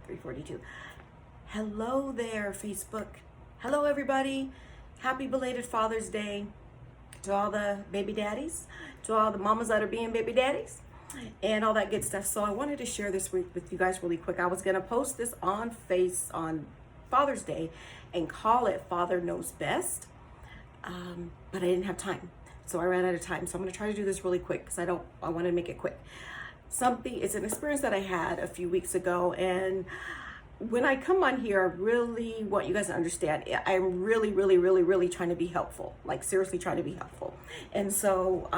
3:42. Hello there, Facebook. Hello, everybody. Happy belated Father's Day to all the baby daddies, to all the mamas that are being baby daddies, and all that good stuff. So I wanted to share this with you guys really quick. I was going to post this on Father's Day and call it Father Knows Best, but I didn't have time. So I ran out of time. So I'm going to try to do this really quick because I want to make it quick. It's an experience that I had a few weeks ago, and when I come on here, I really want you guys to understand, I'm really trying to be helpful, like seriously trying to be helpful. And so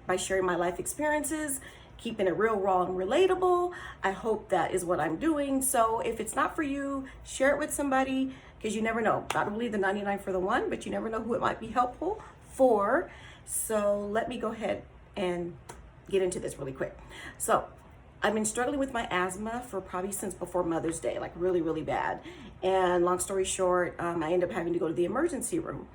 by sharing my life experiences, keeping it real, raw, and relatable, I hope that is what I'm doing. So if it's not for you, share it with somebody, because you never know. God will leave the 99 for the one, but you never know who it might be helpful for. So let me go ahead and get into this really quick. So I've been struggling with my asthma for probably since before Mother's Day, like really bad. And long story short, I ended up having to go to the emergency room.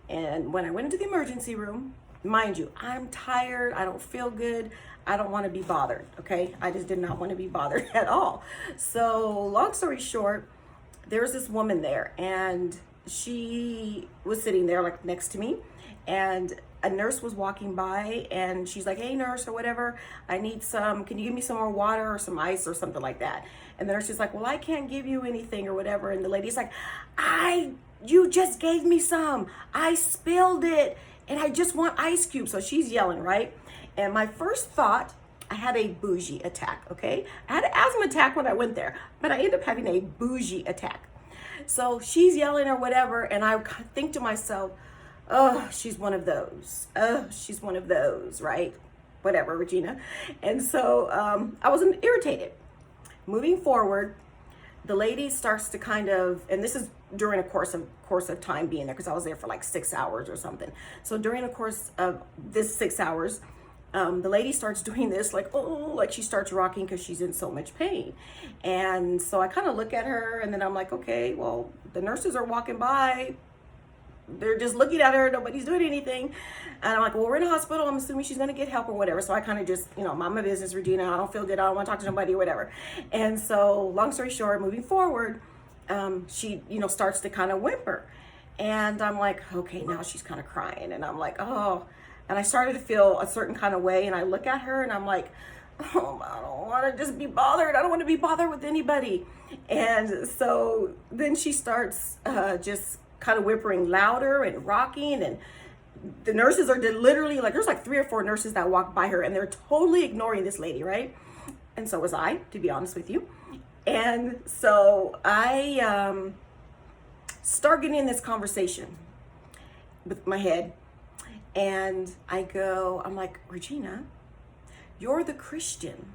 And when I went into the emergency room, mind you, I'm tired, I don't feel good, I don't want to be bothered, okay? I just did not want to be bothered at all. So long story short, there was this woman there, and she was sitting there like next to me, and a nurse was walking by, and she's like, "Hey, nurse," or whatever, "I need can you give me some more water or some ice or something like that?" And the nurse is like, "Well, I can't give you anything," or whatever. And the lady's like, "You just gave me some. I spilled it, and I just want ice cubes." So she's yelling, right? And my first thought, I had a bougie attack, okay? I had an asthma attack when I went there, but I ended up having a bougie attack. So she's yelling or whatever, and I think to myself, oh, she's one of those. Oh, she's one of those, right? Whatever, Regina. And so I was irritated. Moving forward, the lady starts to kind of, and this is during a course of time being there, because I was there for like 6 hours or something. So during the course of this 6 hours, the lady starts doing this, like, oh, like she starts rocking because she's in so much pain. And so I kind of look at her, and then I'm like, okay, well, the nurses are walking by. They're just looking at her. Nobody's doing anything. And I'm like, well, we're in a hospital. I'm assuming she's going to get help or whatever. So I kind of just, mind my business, Regina. I don't feel good. I don't want to talk to nobody or whatever. And so long story short, moving forward, she, starts to kind of whimper. And I'm like, okay, now she's kind of crying. And I'm like, oh. And I started to feel a certain kind of way. And I look at her and I'm like, oh, I don't want to just be bothered. I don't want to be bothered with anybody. And so then she starts just kind of whimpering louder and rocking, and the nurses are literally like, there's like 3 or 4 nurses that walk by her, and they're totally ignoring this lady, right? And so was I, to be honest with you. And so I start getting in this conversation with my head, and I'm like, Regina, you're the Christian.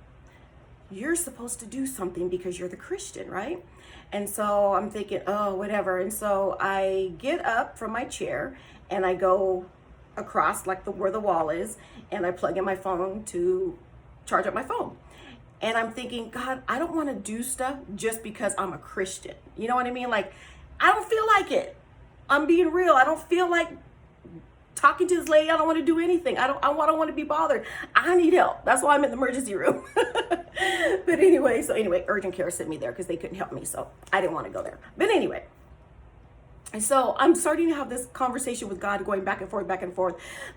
You're supposed to do something because you're the Christian, right? And so I'm thinking, oh, whatever. And so I get up from my chair and I go across like where the wall is, and I plug in my phone to charge up my phone. And I'm thinking, God, I don't want to do stuff just because I'm a Christian. You know what I mean? Like, I don't feel like it. I'm being real. I don't feel like talking to this lady. I don't want to do anything. I don't want to be bothered. I need help. That's why I'm in the emergency room. But anyway, urgent care sent me there because they couldn't help me. So I didn't want to go there. But anyway, and so I'm starting to have this conversation with God, going back and forth.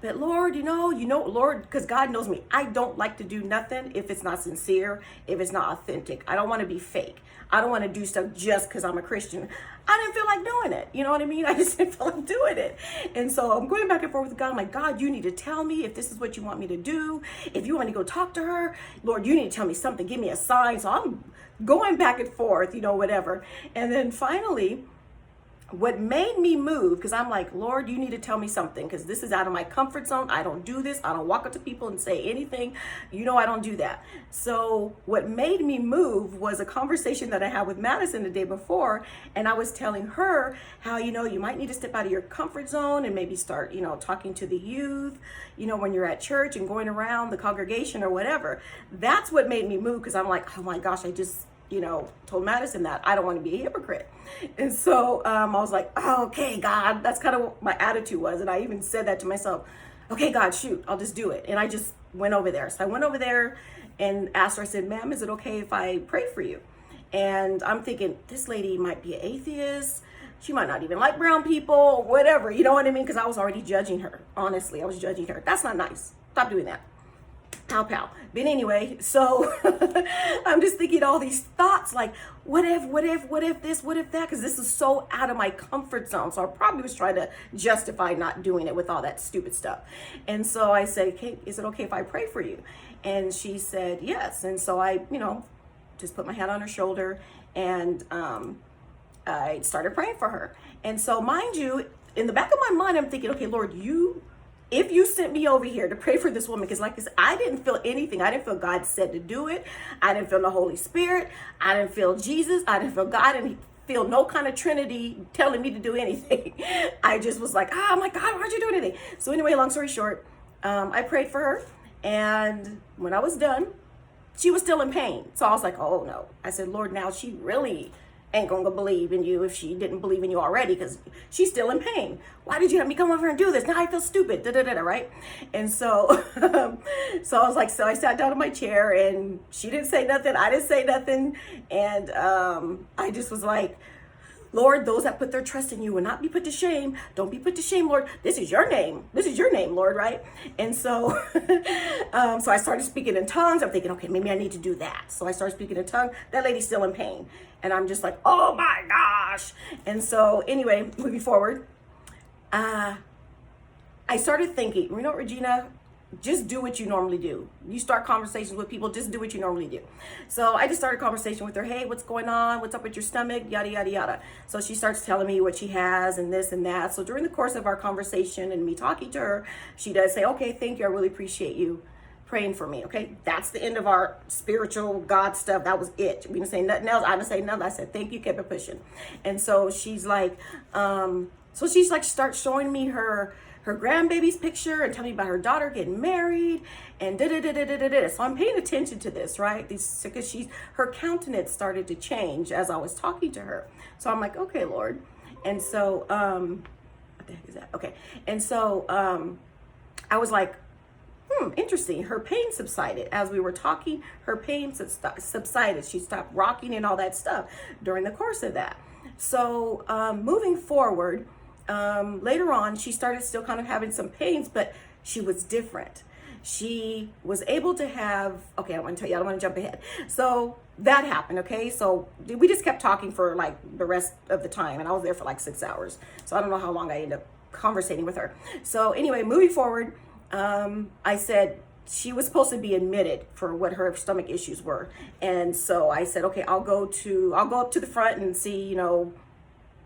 But Lord, Lord, because God knows me, I don't like to do nothing if it's not sincere, if it's not authentic. I don't want to be fake. I don't want to do stuff just because I'm a Christian. I didn't feel like doing it. You know what I mean? I just didn't feel like doing it. And so I'm going back and forth with God. I'm like, God, you need to tell me if this is what you want me to do. If you want to go talk to her, Lord, you need to tell me something. Give me a sign. So I'm going back and forth, whatever. And then finally, what made me move, because I'm like, Lord, you need to tell me something, because this is out of my comfort zone. I don't do this. I don't walk up to people and say anything. I don't do that. So what made me move was a conversation that I had with Madison the day before. And I was telling her how, you might need to step out of your comfort zone and maybe start, talking to the youth, when you're at church and going around the congregation or whatever. That's what made me move, because I'm like, oh my gosh, I just told Madison that I don't want to be a hypocrite. And so I was like, oh, okay, God, that's kind of what my attitude was. And I even said that to myself, okay, God, shoot, I'll just do it. And I just went over there. So I went over there and asked her, I said, ma'am, is it okay if I pray for you? And I'm thinking, this lady might be an atheist. She might not even like brown people, whatever. You know what I mean? Because I was already judging her. Honestly, I was judging her. That's not nice. Stop doing that. Pow, pow. But anyway, so I'm just thinking all these thoughts like, what if this, what if that? Because this is so out of my comfort zone. So I probably was trying to justify not doing it with all that stupid stuff. And so I said, okay, is it okay if I pray for you? And she said, yes. And so I, just put my hand on her shoulder and I started praying for her. And so mind you, in the back of my mind, I'm thinking, okay, Lord, if you sent me over here to pray for this woman, because like I said, I didn't feel anything. I didn't feel God said to do it. I didn't feel the Holy Spirit. I didn't feel Jesus. I didn't feel God. I didn't feel no kind of Trinity telling me to do anything. I just was like, oh my God, why'd you do anything? So anyway, long story short, I prayed for her. And when I was done, she was still in pain. So I was like, oh no. I said, Lord, now she really ain't gonna believe in you if she didn't believe in you already, because she's still in pain. Why did you have me come over and do this? Now I feel stupid, right? And so, so I was like, so I sat down in my chair and she didn't say nothing. I didn't say nothing. And I just was like, Lord, those that put their trust in you will not be put to shame. Don't be put to shame, Lord. This is your name. This is your name, Lord, right? And so, so I started speaking in tongues. I'm thinking, okay, maybe I need to do that. So I started speaking in tongues. That lady's still in pain. And I'm just like, oh my gosh. And so anyway, moving forward, I started thinking, Regina, just do what you normally do. You start conversations with people, just do what you normally do. So I just started a conversation with her. Hey, what's going on? What's up with your stomach? Yada, yada, yada. So she starts telling me what she has and this and that. So during the course of our conversation and me talking to her, she does say, okay, thank you. I really appreciate you praying for me. Okay. That's the end of our spiritual God stuff. That was it. We didn't say nothing else. I didn't say nothing. I said, thank you. Kept it pushing. And so she's like, starts showing me her grandbaby's picture and tell me about her daughter getting married and da-da-da-da-da-da-da. So I'm paying attention to this, right? Because her countenance started to change as I was talking to her. So I'm like, okay, Lord. And so, what the heck is that? Okay. And so, I was like, interesting. Her pain subsided. As we were talking, her pain subsided. She stopped rocking and all that stuff during the course of that. So, moving forward, later on, she started still kind of having some pains, but she was different. She was able to have, okay, I don't want to tell you, I don't want to jump ahead. So that happened, okay? So we just kept talking for like the rest of the time, and I was there for like 6 hours. So I don't know how long I ended up conversating with her. So anyway, moving forward, I said she was supposed to be admitted for what her stomach issues were. And so I said, okay, I'll go up to the front and see,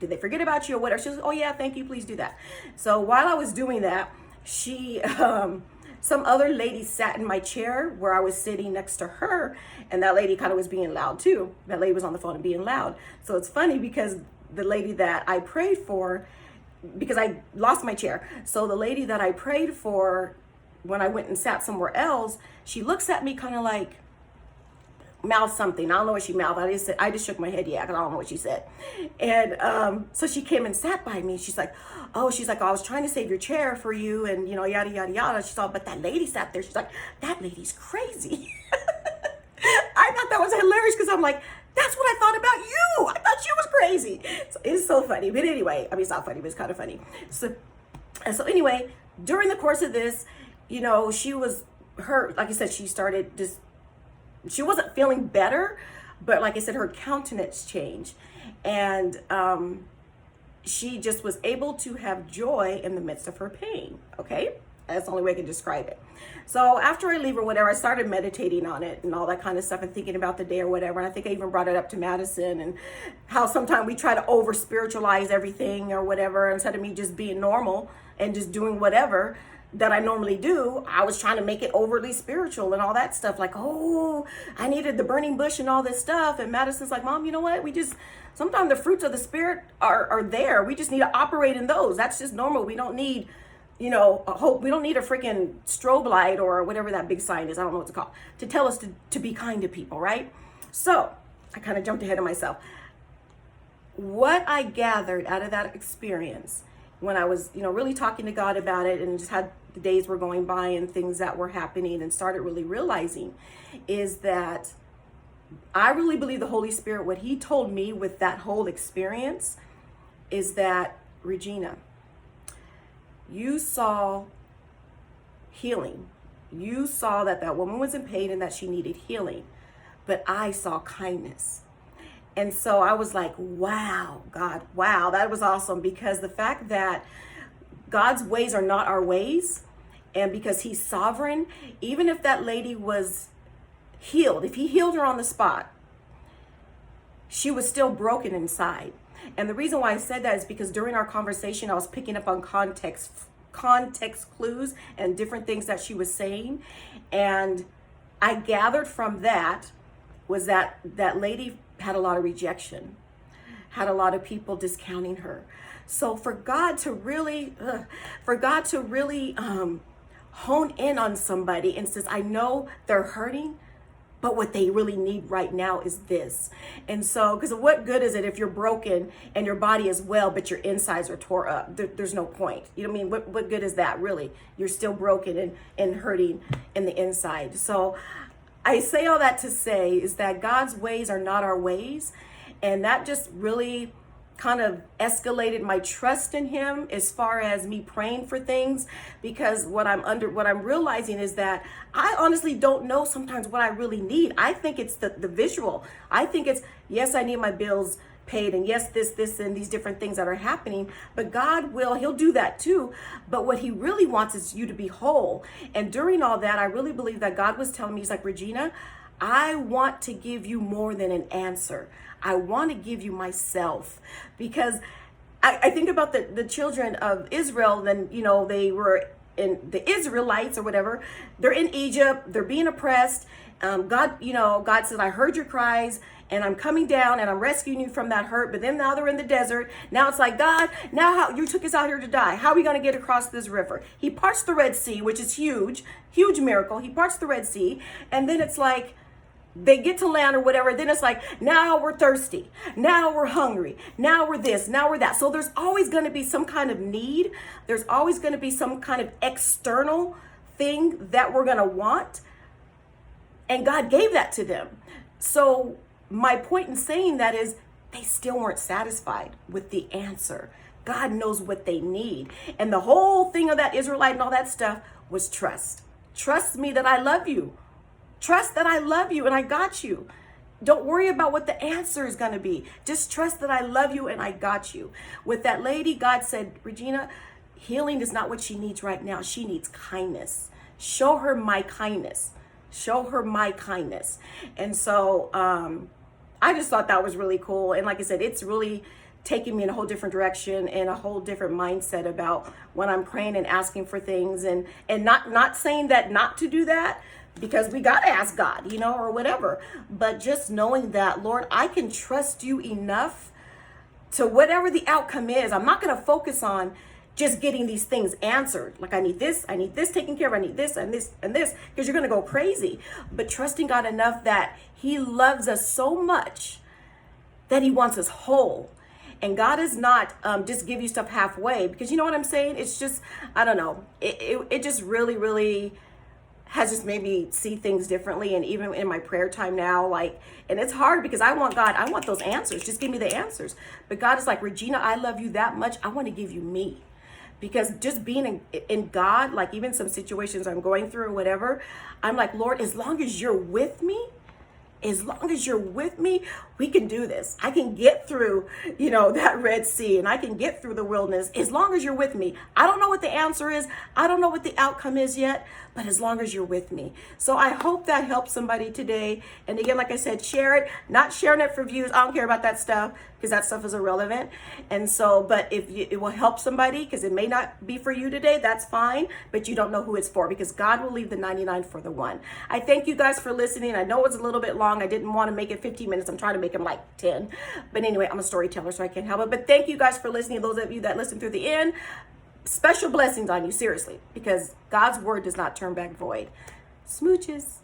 did they forget about you or whatever? She was, oh yeah, thank you, please do that. So while I was doing that, some other lady sat in my chair where I was sitting next to her, and that lady kind of was being loud too. That lady was on the phone and being loud. So it's funny because the lady that I prayed for, because I lost my chair. So the lady that I prayed for, when I went and sat somewhere else, she looks at me kind of like, mouthed something. I don't know what she mouthed. I just shook my head, yeah, because I don't know what she said. And so she came and sat by me. She's like, oh, I was trying to save your chair for you, and yada yada yada. She's all, but that lady sat there. She's like, that lady's crazy. I thought that was hilarious because I'm like, that's what I thought about you. I thought she was crazy. So it's so funny. But anyway, I mean, it's not funny, but it's kind of funny. So anyway, during the course of this, she was hurt. Like I said, she wasn't feeling better, but like I said, her countenance changed. And she just was able to have joy in the midst of her pain. Okay? That's the only way I can describe it. So after I leave or whatever, I started meditating on it and all that kind of stuff and thinking about the day or whatever. And I think I even brought it up to Madison and how sometimes we try to over spiritualize everything or whatever. Instead of me just being normal and just doing whatever that I normally do, I was trying to make it overly spiritual and all that stuff. Like, oh, I needed the burning bush and all this stuff. And Madison's like, Mom, you know what? Sometimes the fruits of the Spirit are there. We just need to operate in those. That's just normal. We don't need, we don't need a freaking strobe light or whatever that big sign is. I don't know what it's called, to tell us to be kind to people, right? So I kind of jumped ahead of myself. What I gathered out of that experience when I was, really talking to God about it and just had the days were going by and things that were happening and started really realizing is that I really believe the Holy Spirit, what he told me with that whole experience is that, Regina, you saw healing. You saw that that woman was in pain and that she needed healing, but I saw kindness. And so I was like, wow, God, wow, that was awesome, because the fact that God's ways are not our ways, and because he's sovereign, even if that lady was healed, if he healed her on the spot, she was still broken inside. And the reason why I said that is because during our conversation, I was picking up on context clues and different things that she was saying. And I gathered from that was that that lady had a lot of rejection, had a lot of people discounting her. So for God to really hone in on somebody and says, I know they're hurting, but what they really need right now is this. And so, because what good is it if you're broken and your body is well, but your insides are tore up? There's no point. You know what I mean? What good is that, really? You're still broken and hurting in the inside. So I say all that to say is that God's ways are not our ways. And that just really kind of escalated my trust in him as far as me praying for things, because what I'm realizing is that I honestly don't know sometimes what I really need. I think it's the visual. I think it's, yes, I need my bills paid, and yes, this and these different things that are happening, but God he'll do that too. But what he really wants is you to be whole. And during all that, I really believe that God was telling me, he's like, Regina, I want to give you more than an answer. I want to give you myself, because I think about the children of Israel. Then, you know, they were in the Israelites or whatever. They're in Egypt. They're being oppressed. God said, I heard your cries and I'm coming down and I'm rescuing you from that hurt. But then now they're in the desert. Now it's like, God, now how you took us out here to die. How are we going to get across this river? He parts the Red Sea, which is huge miracle. He parts the Red Sea. And then it's like, they get to land or whatever. Then it's like, now we're thirsty. Now we're hungry. Now we're this. Now we're that. So there's always going to be some kind of need. There's always going to be some kind of external thing that we're going to want. And God gave that to them. So my point in saying that is they still weren't satisfied with the answer. God knows what they need. And the whole thing of that Israelite and all that stuff was trust. Trust me that I love you. Trust that I love you and I got you. Don't worry about what the answer is going to be. Just trust that I love you and I got you. With that lady, God said, Regina, healing is not what she needs right now. She needs kindness. Show her my kindness. Show her my kindness. And so I just thought that was really cool. And like I said, it's really taking me in a whole different direction and a whole different mindset about when I'm praying and asking for things, and not saying that not to do that, because we got to ask God, you know, or whatever. But just knowing that, Lord, I can trust you enough to whatever the outcome is. I'm not going to focus on just getting these things answered. Like I need this taken care of. I need this and this and this, because you're going to go crazy. But trusting God enough that he loves us so much that he wants us whole. And God is not just give you stuff halfway, because you know what I'm saying? It's just, I don't know. It just really, really has just made me see things differently. And even in my prayer time now, like, and it's hard because I want God, I want those answers. Just give me the answers. But God is like, Regina, I love you that much. I want to give you me. Because just being in God, like even some situations I'm going through or whatever, I'm like, Lord, as long as you're with me, we can do this. I can get through, you know, that Red Sea, and I can get through the wilderness as long as you're with me. I don't know what the answer is. I don't know what the outcome is yet, but as long as you're with me. So I hope that helps somebody today. And again, like I said, share it, not sharing it for views. I don't care about that stuff, because that stuff is irrelevant. And so, but if it will help somebody, because it may not be for you today, that's fine, but you don't know who it's for, because God will leave the 99 for the one. I thank you guys for listening. I know it's a little bit long. I didn't want to make it 15 minutes. I'm trying to make them like 10. But anyway, I'm a storyteller, so I can't help it. But thank you guys for listening. Those of you that listen through the end, special blessings on you, seriously, because God's word does not turn back void. Smooches.